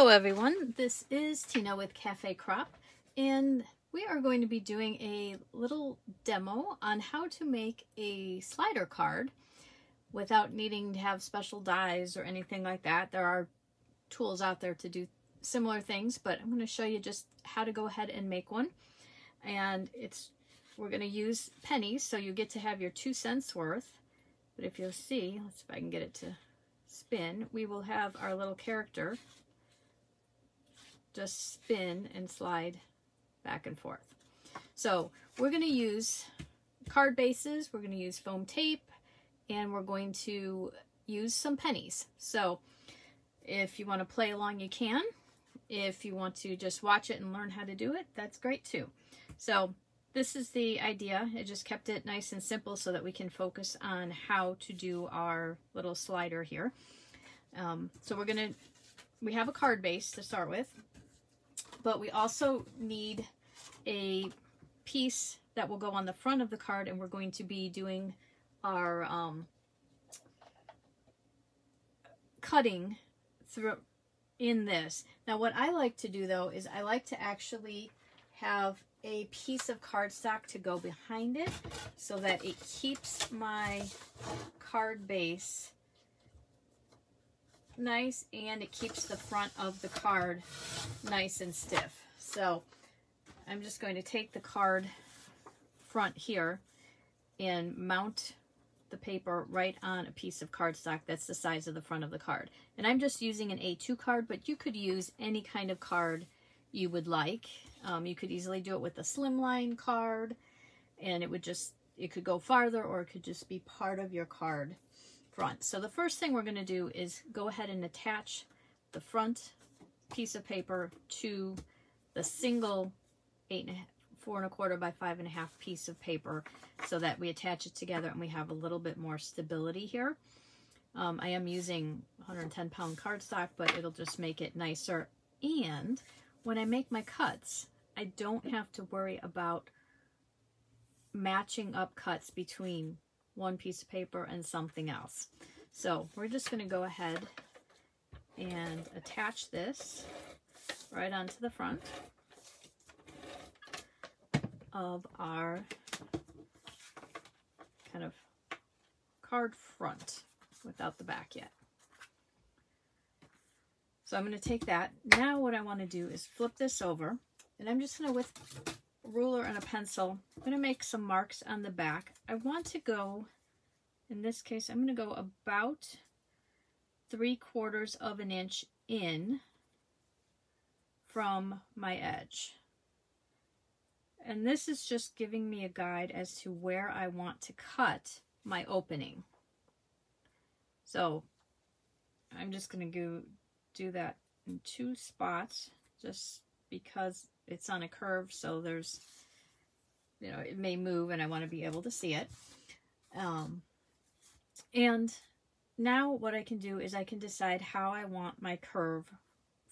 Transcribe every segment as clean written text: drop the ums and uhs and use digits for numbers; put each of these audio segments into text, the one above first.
Hello everyone, this is Tina with Cafe Crop, and we are going to be doing a little demo on how to make a slider card without needing to have special dies or anything like that. There are tools out there to do similar things, but I'm going to show you just how to go ahead and make one. And we're going to use pennies, so you get to have your 2 cents worth. But if you'll see, let's see if I can get it to spin, we will have our little character just spin and slide back and forth. So we're going to use card bases, we're going to use foam tape, and we're going to use some pennies. So if you want to play along, you can. If you want to just watch it and learn how to do it, that's great too. So this is the idea. I just kept it nice and simple so that we can focus on how to do our little slider here. So we have a card base to start with, but we also need a piece that will go on the front of the card, and we're going to be doing our cutting through in this. Now what I like to do though is I like to actually have a piece of cardstock to go behind it so that it keeps my card base nice and it keeps the front of the card nice and stiff. So I'm just going to take the card front here and mount the paper right on a piece of cardstock that's the size of the front of the card. And I'm just using an A2 card, but you could use any kind of card you would like. You could easily do it with a slimline card, and it could go farther, or it could just be part of your card front. So the first thing we're going to do is go ahead and attach the front piece of paper to the single 4 1/4 by 5 1/2 piece of paper, so that we attach it together and we have a little bit more stability here. I am using 110-pound cardstock, but it'll just make it nicer. And when I make my cuts, I don't have to worry about matching up cuts between one piece of paper and something else. So we're just going to go ahead and attach this right onto the front of our kind of card front without the back yet. So I'm going to take that. Now what I want to do is flip this over, and I'm just going to, with a ruler and a pencil, I'm going to make some marks on the back. I want to go, in this case, I'm going to go about 3/4 of an inch in from my edge. And this is just giving me a guide as to where I want to cut my opening. So I'm just going to do that in 2 spots, just because it's on a curve, so there's, it may move and I want to be able to see it. And now what I can do is I can decide how I want my curve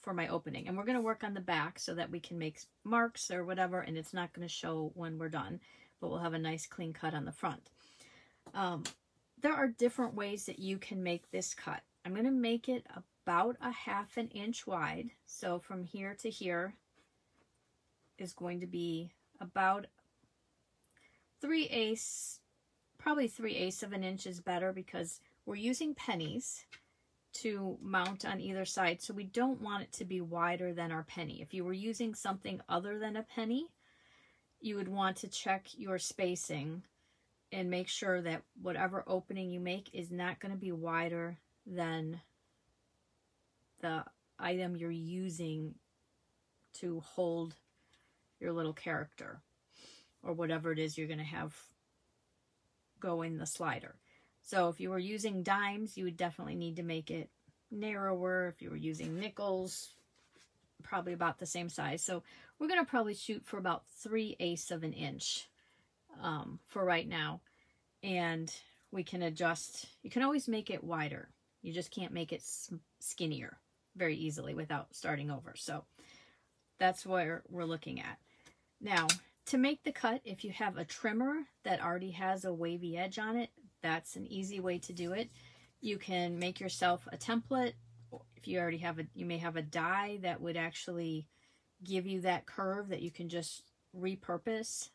for my opening. And we're going to work on the back so that we can make marks or whatever, and it's not going to show when we're done, but we'll have a nice clean cut on the front. There are different ways that you can make this cut. I'm going to make it about a 1/2 inch wide. So from here to here is going to be about 3/8, probably 3/8 of an inch is better, because we're using pennies to mount on either side, so we don't want it to be wider than our penny. If you were using something other than a penny, you would want to check your spacing and make sure that whatever opening you make is not going to be wider than the item you're using to hold your little character, or whatever it is you're going to have go in the slider. So if you were using dimes, you would definitely need to make it narrower. If you were using nickels, probably about the same size. So we're going to probably shoot for about 3/8 of an inch for right now. And we can adjust. You can always make it wider. You just can't make it skinnier very easily without starting over. So that's where we're looking at. Now, to make the cut, if you have a trimmer that already has a wavy edge on it, that's an easy way to do it. You can make yourself a template if you already have you may have a die that would actually give you that curve that you can just repurpose.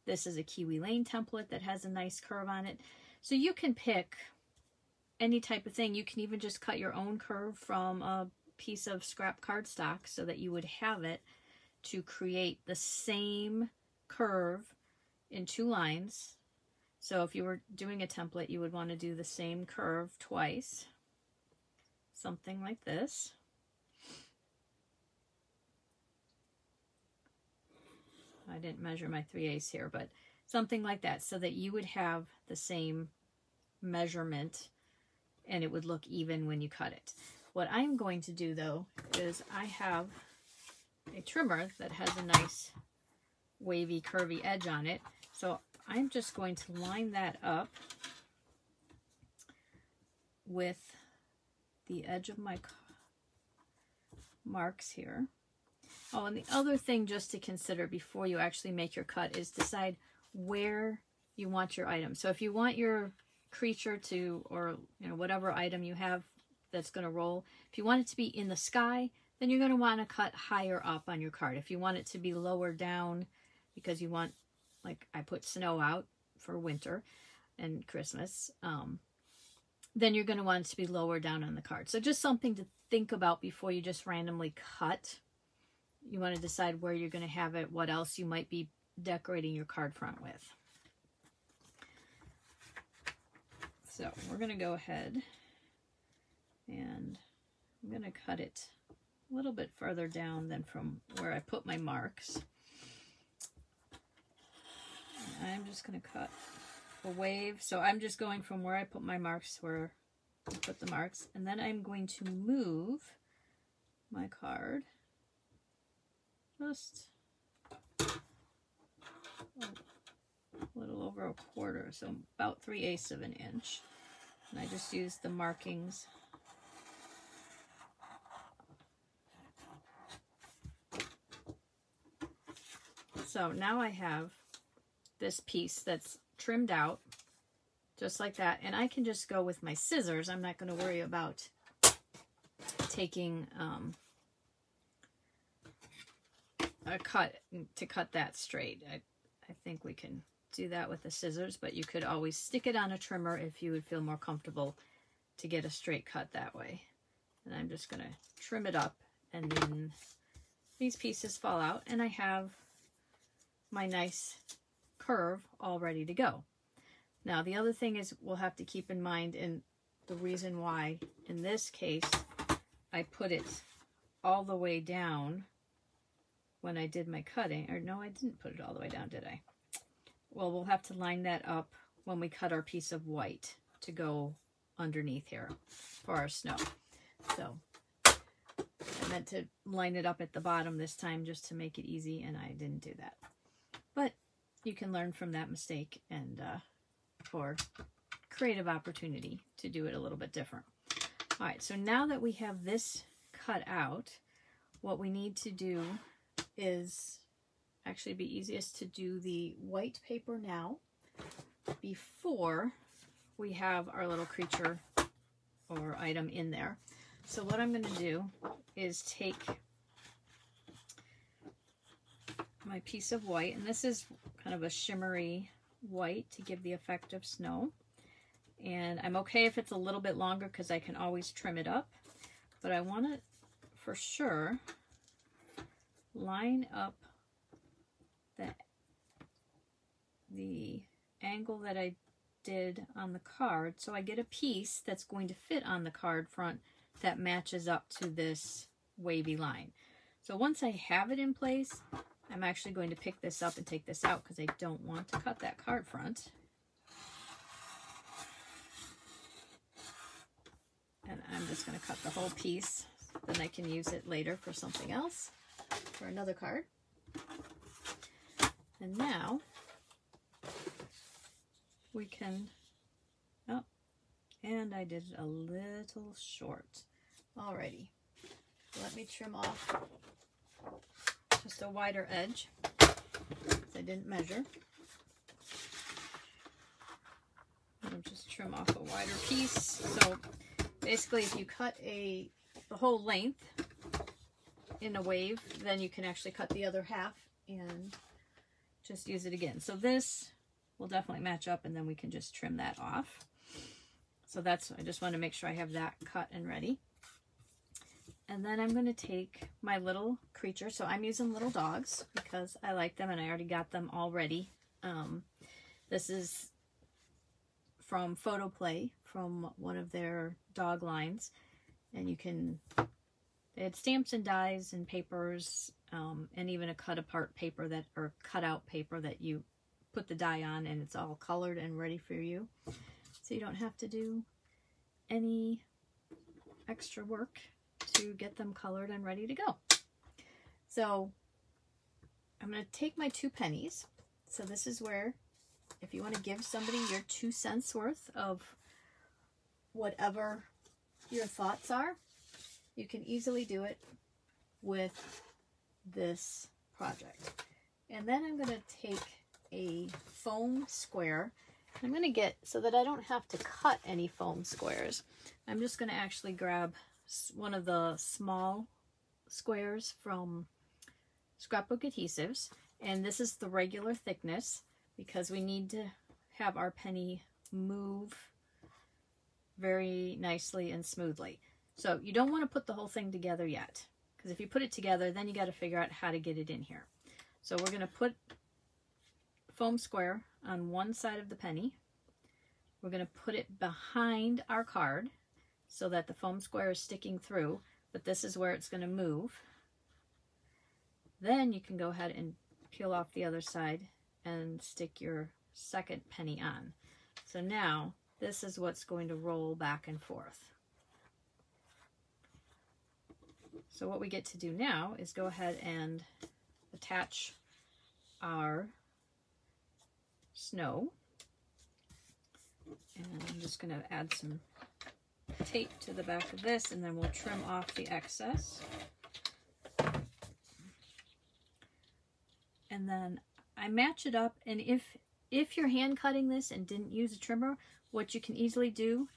This is a Kiwi Lane template that has a nice curve on it. So you can pick any type of thing. You can even just cut your own curve from a piece of scrap cardstock so that you would have it to create the same curve in 2 lines. So if you were doing a template, you would want to do the same curve twice. Something like this. I didn't measure my 3/8 here, but something like that, so that you would have the same measurement and it would look even when you cut it. What I'm going to do though is I have a trimmer that has a nice wavy curvy edge on it. So I'm just going to line that up with the edge of my marks here. Oh, and the other thing just to consider before you actually make your cut is decide where you want your item. So if you want your creature to, or whatever item you have that's going to roll, if you want it to be in the sky, then you're going to want to cut higher up on your card. If you want it to be lower down because you want, like I put snow out for winter and Christmas, then you're going to want it to be lower down on the card. So just something to think about before you just randomly cut. You want to decide where you're going to have it, what else you might be decorating your card front with. So we're going to go ahead and I'm going to cut it a little bit further down than from where I put my marks. And I'm just going to cut a wave. So I'm just going from where I put my marks, where I put the marks, and then I'm going to move my card just a little over a quarter, so about 3/8 of an inch. And I just use the markings. So now I have this piece that's trimmed out just like that, and I can just go with my scissors. I'm not going to worry about taking a cut to cut that straight. I think we can do that with the scissors, but you could always stick it on a trimmer if you would feel more comfortable to get a straight cut that way. And I'm just going to trim it up, and then these pieces fall out, and I have my nice curve all ready to go. Now the other thing is we'll have to keep in mind, and the reason why in this case I put it all the way down when I did my cutting, or no, I didn't put it all the way down, did I? Well, we'll have to line that up when we cut our piece of white to go underneath here for our snow. So I meant to line it up at the bottom this time just to make it easy, and I didn't do that. But you can learn from that mistake and for creative opportunity to do it a little bit different. All right, so now that we have this cut out, what we need to do is actually be easiest to do the white paper now before we have our little creature or item in there. So what I'm going to do is take my piece of white, and this is kind of a shimmery white to give the effect of snow. And I'm okay if it's a little bit longer because I can always trim it up, but I want to for sure line up the angle that I did on the card so I get a piece that's going to fit on the card front that matches up to this wavy line. So once I have it in place, I'm actually going to pick this up and take this out because I don't want to cut that card front. And I'm just going to cut the whole piece, then I can use it later for something else, for another card. And now we can, oh, and I did it a little short. Alrighty, let me trim off just a wider edge, I didn't measure. I'll just trim off a wider piece. So basically if you cut a the whole length in a wave, then you can actually cut the other half and just use it again. So this will definitely match up, and then we can just trim that off. So that's, I just want to make sure I have that cut and ready. And then I'm going to take my little creature. So I'm using little dogs because I like them and I already got them all ready. This is from Photo Play, from one of their dog lines. And you can, they had stamps and dies and papers, and even a cut apart paper that, or cut out paper that you put the die on, and it's all colored and ready for you. So you don't have to do any extra work to get them colored and ready to go. So I'm going to take my 2 pennies. So this is where, if you want to give somebody your 2 cents worth of whatever your thoughts are, you can easily do it with this project. And then I'm going to take a foam square. I'm going to get, so that I don't have to cut any foam squares, I'm just going to actually grab one of the small squares from Scrapbook Adhesives, and this is the regular thickness because we need to have our penny move very nicely and smoothly. So you don't want to put the whole thing together yet, because if you put it together, then you got to figure out how to get it in here. So we're going to put foam square on one side of the penny. We're going to put it behind our card so that the foam square is sticking through, but this is where it's going to move. Then you can go ahead and peel off the other side and stick your second penny on. So now this is what's going to roll back and forth. So what we get to do now is go ahead and attach our snow. And I'm just going to add some tape to the back of this, and then we'll trim off the excess. And then I match it up, and if you're hand cutting this and didn't use a trimmer, what you can easily do,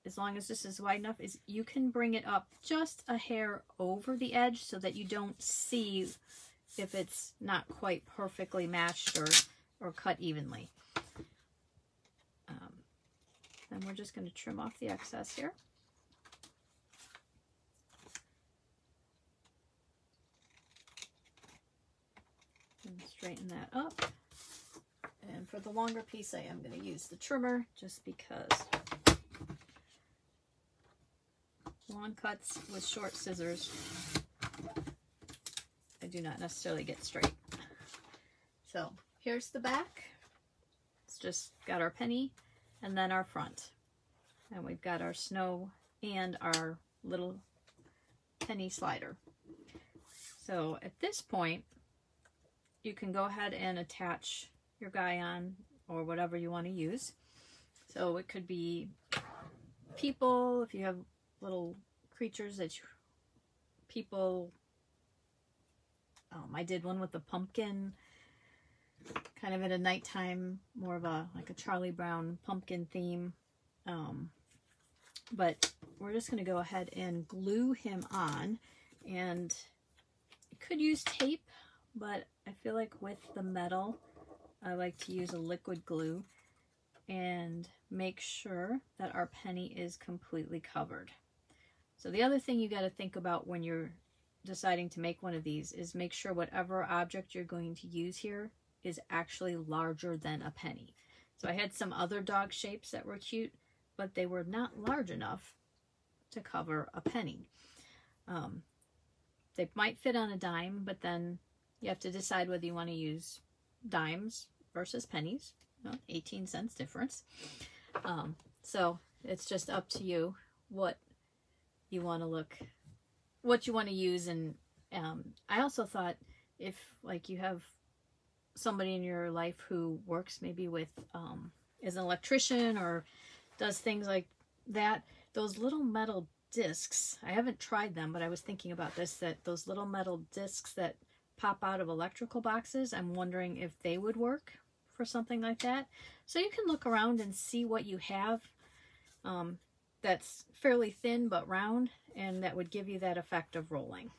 as long as this is wide enough, is you can bring it up just a hair over the edge so that you don't see if it's not quite perfectly matched or cut evenly. And we're just going to trim off the excess here. And straighten that up. And for the longer piece, I am going to use the trimmer just because long cuts with short scissors, I do not necessarily get straight. So here's the back. It's just got our penny and then our front. And we've got our snow and our little penny slider. So at this point, you can go ahead and attach your guy on or whatever you want to use. So it could be people, if you have little creatures that I did one with a pumpkin, kind of at a nighttime, more of a like a Charlie Brown pumpkin theme. But we're just going to go ahead and glue him on, and you could use tape, but I feel like with the metal, I like to use a liquid glue and make sure that our penny is completely covered. So the other thing you got to think about when you're deciding to make one of these is make sure whatever object you're going to use here is actually larger than a penny. So I had some other dog shapes that were cute, but they were not large enough to cover a penny. They might fit on a dime, but then you have to decide whether you want to use dimes versus pennies. 18 cents difference. So it's just up to you what you want to use. And I also thought, if like you have somebody in your life who works maybe with is an electrician or does things like that, those little metal discs, I haven't tried them, but I was thinking about this, that those little metal discs that pop out of electrical boxes, I'm wondering if they would work for something like that. So you can look around and see what you have. that's fairly thin but round, and that would give you that effect of rolling.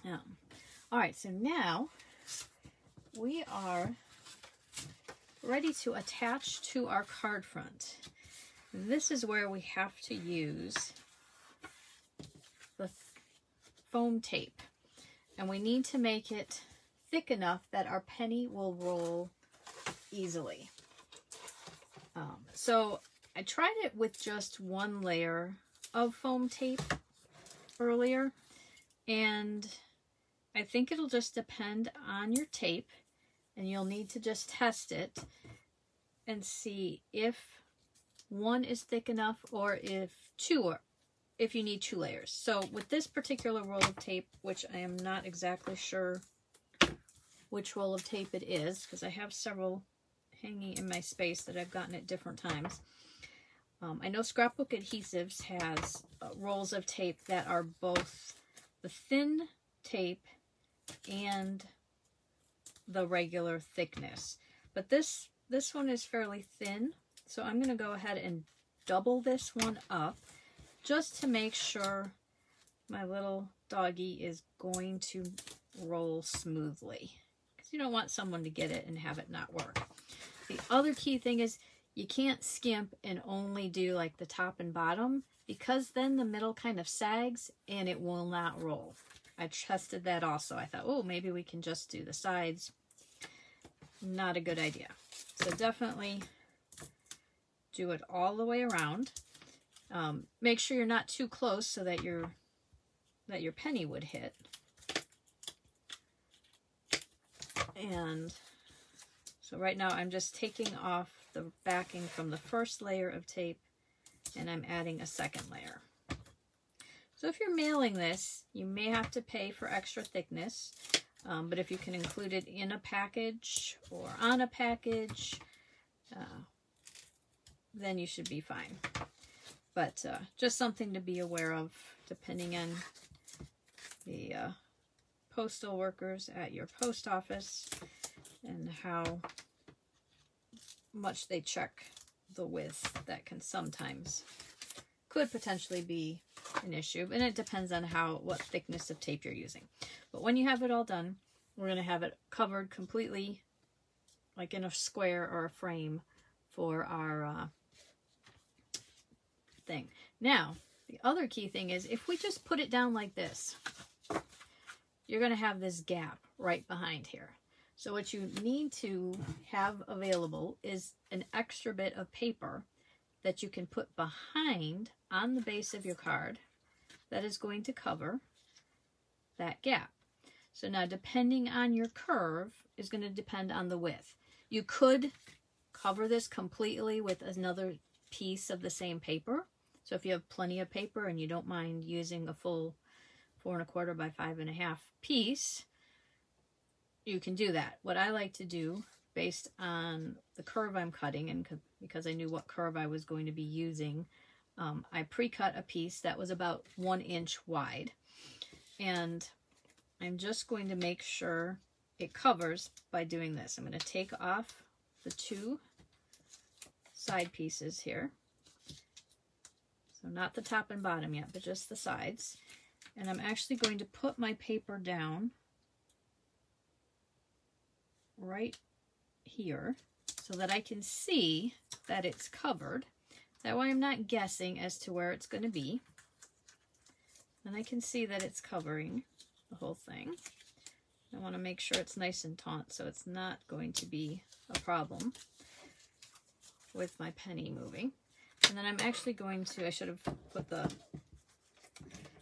All right, so now we are ready to attach to our card front. This is where we have to use the foam tape, and we need to make it thick enough that our penny will roll easily. So I tried it with just one layer of foam tape earlier, and I think it'll just depend on your tape, and you'll need to just test it and see if one is thick enough or if you need 2 layers. So with this particular roll of tape, which I am not exactly sure which roll of tape it is, because I have several hanging in my space that I've gotten at different times. I know Scrapbook Adhesives has rolls of tape that are both the thin tape and the regular thickness. But this one is fairly thin, so I'm going to go ahead and double this one up just to make sure my little doggy is going to roll smoothly, because you don't want someone to get it and have it not work. The other key thing is you can't skimp and only do like the top and bottom, because then the middle kind of sags and it will not roll. I tested that also. I thought, oh, maybe we can just do the sides. Not a good idea. So definitely do it all the way around. Make sure you're not too close so that your penny would hit. And so right now I'm just taking off the backing from the first layer of tape, and I'm adding a second layer. So if you're mailing this, you may have to pay for extra thickness, but if you can include it in a package or on a package, then you should be fine. But just something to be aware of, depending on the postal workers at your post office and how much they check the width. That can sometimes, could potentially be an issue, and it depends on what thickness of tape you're using. But when you have it all done, we're going to have it covered completely, like in a square or a frame for our thing. Now, the other key thing is, if we just put it down like this, you're going to have this gap right behind here. So what you need to have available is an extra bit of paper that you can put behind on the base of your card that is going to cover that gap. So now, depending on your curve is going to depend on the width. You could cover this completely with another piece of the same paper. So if you have plenty of paper and you don't mind using a full 4 1/4 by 5 1/2 piece, you can do that. What I like to do, based on the curve I'm cutting, and because I knew what curve I was going to be using, I pre-cut a piece that was about 1 inch wide, and I'm just going to make sure it covers by doing this. I'm going to take off the 2 side pieces here, so not the top and bottom yet, but just the sides, and I'm actually going to put my paper down right here so that I can see that it's covered. That way I'm not guessing as to where it's going to be. And I can see that it's covering the whole thing. I want to make sure it's nice and taut so it's not going to be a problem with my penny moving. And then I'm actually going to, I should have put the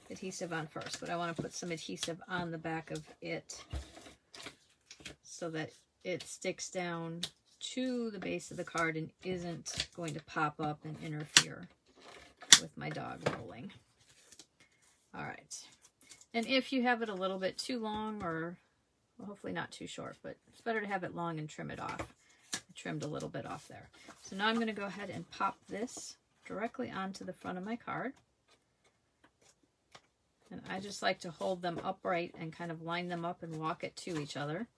adhesive on first, but I want to put some adhesive on the back of it so that it sticks down to the base of the card and isn't going to pop up and interfere with my dog rolling. All right. And if you have it a little bit too long, or well, hopefully not too short, but it's better to have it long and trim it off. I trimmed a little bit off there. So now I'm going to go ahead and pop this directly onto the front of my card. And I just like to hold them upright and kind of line them up and walk it to each other.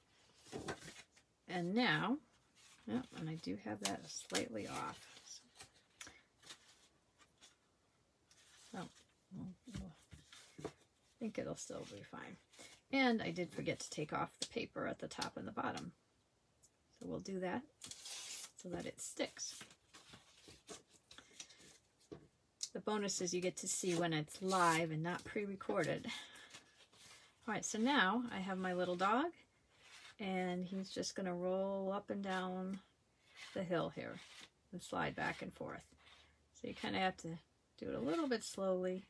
And now, and I do have that slightly off. think it'll still be fine. And I did forget to take off the paper at the top and the bottom. So we'll do that so that it sticks. The bonus is you get to see when it's live and not pre-recorded. All right, so now I have my little dog, and he's just going to roll up and down the hill here and slide back and forth. So you kind of have to do it a little bit slowly.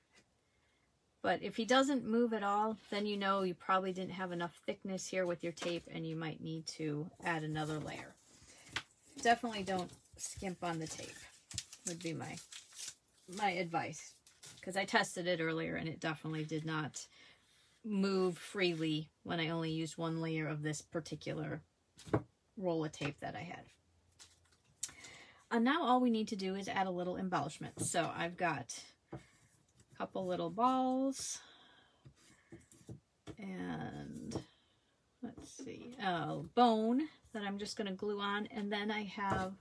But if he doesn't move at all, then you know you probably didn't have enough thickness here with your tape, and you might need to add another layer. Definitely don't skimp on the tape, would be my advice, because I tested it earlier and it definitely did not move freely when I only used one layer of this particular roll of tape that I had. And now all we need to do is add a little embellishment. So I've got a couple little balls, and let's see, a bone that I'm just going to glue on, and then I have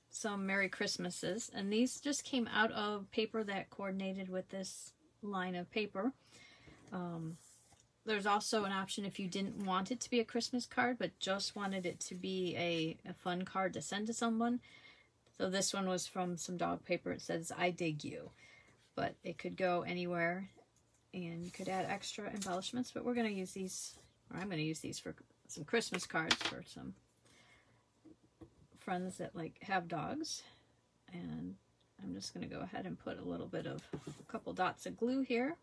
some Merry Christmases, and these just came out of paper that coordinated with this line of paper. There's also an option if you didn't want it to be a Christmas card but just wanted it to be a fun card to send to someone. So this one was from some dog paper. It says "I dig you," but it could go anywhere, and you could add extra embellishments, but we're going to use these, or I'm going to use these for some Christmas cards for some friends that have dogs. And I'm just going to go ahead and put a couple dots of glue here,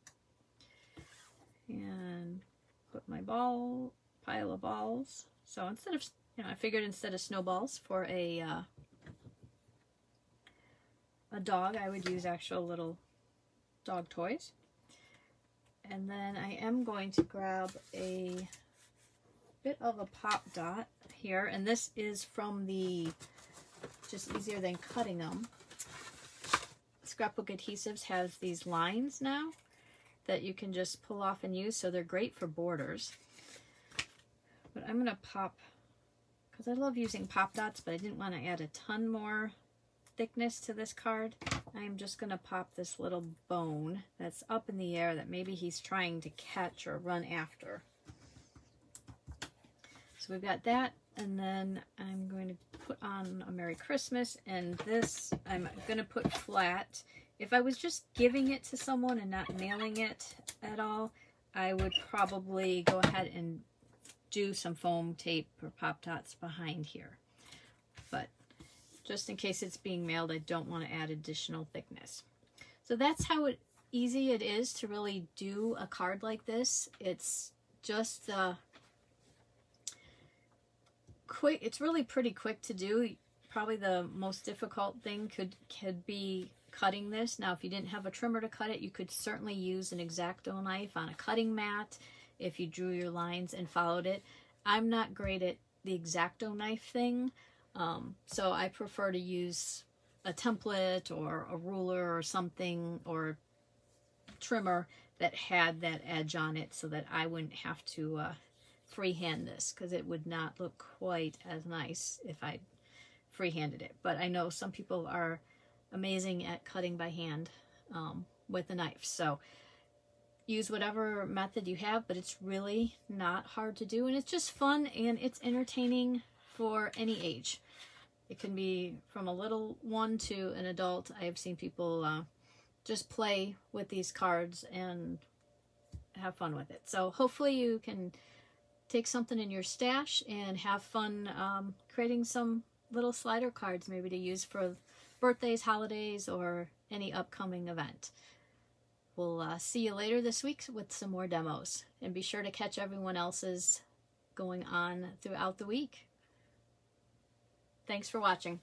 and put my pile of balls. So instead of, I figured instead of snowballs for a dog, I would use actual little dog toys. And then I am going to grab a bit of a pop dot here, and this is from the Just Easier Than Cutting Them. Scrapbook Adhesives has these lines now that you can just pull off and use, so they're great for borders. But I'm going to pop, because I love using pop dots, but I didn't want to add a ton more thickness to this card. I'm just going to pop this little bone that's up in the air that maybe he's trying to catch or run after. So we've got that, and then I'm going to put on a Merry Christmas, and this I'm going to put flat. If I was just giving it to someone and not mailing it at all, I would probably go ahead and do some foam tape or pop dots behind here. But just in case it's being mailed, I don't want to add additional thickness. So that's how easy it is to really do a card like this. It's just quick. It's really pretty quick to do. Probably the most difficult thing could be cutting this. Now, if you didn't have a trimmer to cut it, you could certainly use an X-Acto knife on a cutting mat if you drew your lines and followed it. I'm not great at the X-Acto knife thing, so I prefer to use a template or a ruler or something, or trimmer that had that edge on it, so that I wouldn't have to freehand this, because it would not look quite as nice if I freehanded it. But I know some people are amazing at cutting by hand with a knife, so use whatever method you have, but it's really not hard to do, and it's just fun, and it's entertaining for any age. It can be from a little one to an adult. I have seen people just play with these cards and have fun with it. So hopefully you can take something in your stash and have fun creating some little slider cards, maybe to use for birthdays, holidays, or any upcoming event. We'll see you later this week with some more demos, and be sure to catch everyone else's going on throughout the week. Thanks for watching.